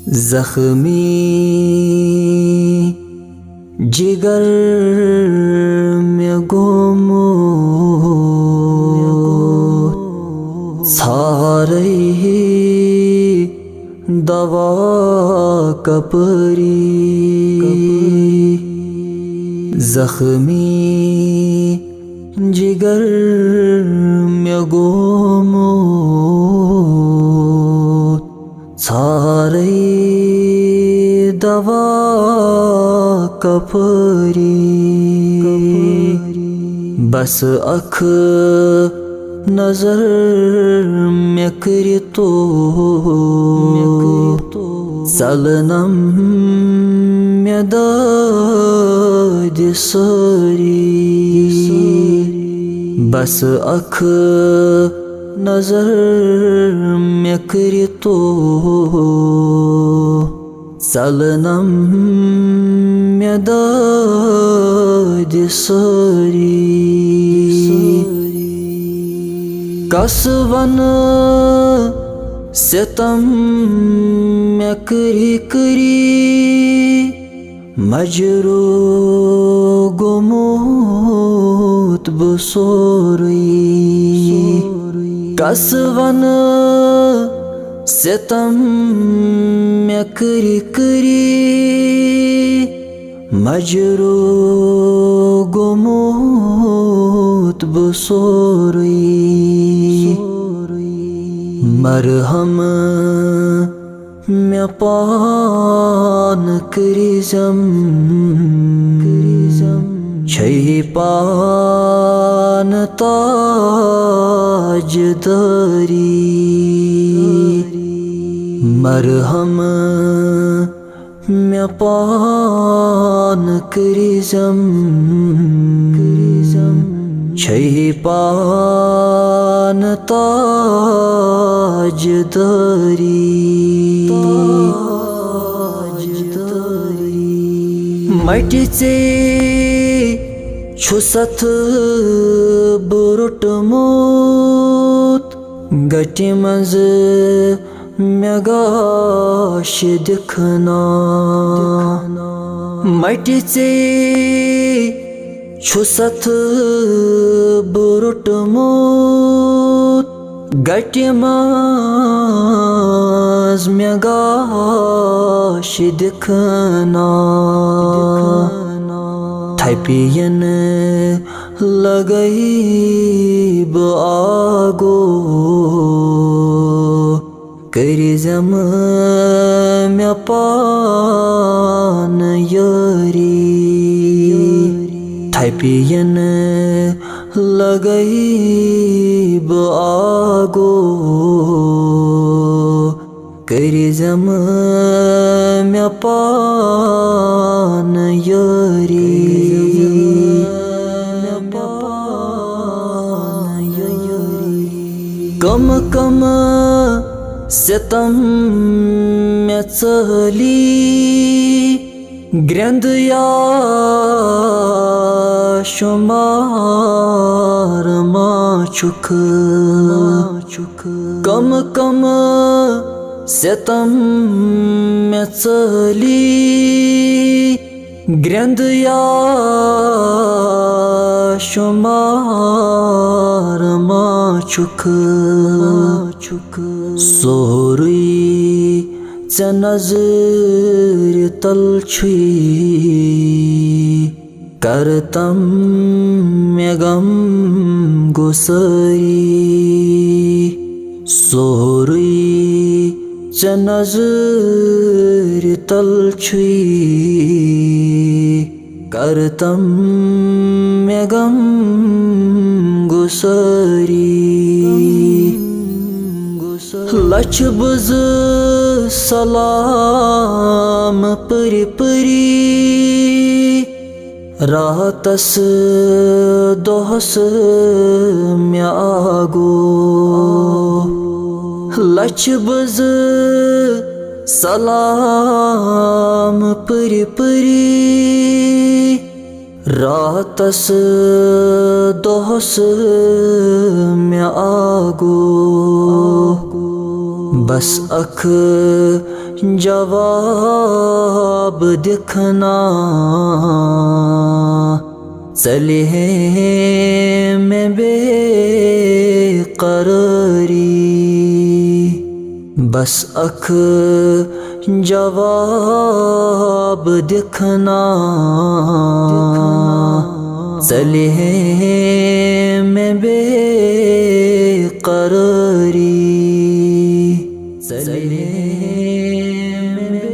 जख्मी जिगर में गोमो सारही दवा कपरी जख्मी जिगर में गोमो सारे दवा कपरी बस अख नजर में करी तो सलनम में दाद सरी बस अख नजर में करी तो सलनम में दाद सरी कसवन सितम में करी करी मजरो गुमोत बसोरी कसवन सितम में करी करी मजरो गुमोत बसोरी मरहम में पान करिजम छही पान ताजदारी मरहम में पान करिजम छही पान ताजदारी मटिचे छुसथ बुरुट मोत गटी मज मेगाश दिखना मटिचे छुसथ बुरुट मोत गटी मज मेगाश दिखना थैपियन लगई बागो करिजम में पान यारी थैपियन लगई बागो करिजम में पान यारी कम कम सितम में चली ग्रंद या शुमार माचुक कम कम सितम में चली ग्रंद या शुमार माचुक सोरुई च नजर तल करतम में गम गुसरी सोरुई च नजर तल करतम में गम गुसरी लच बुज सलाम परी परी रातस दोहस में आगो लच बुज सलाम परी परी रातस दोहस में आगो बस अख जवाब दिखना चले में बेकरारी बस अख जवाब दिखना चले में बेकरारी चले में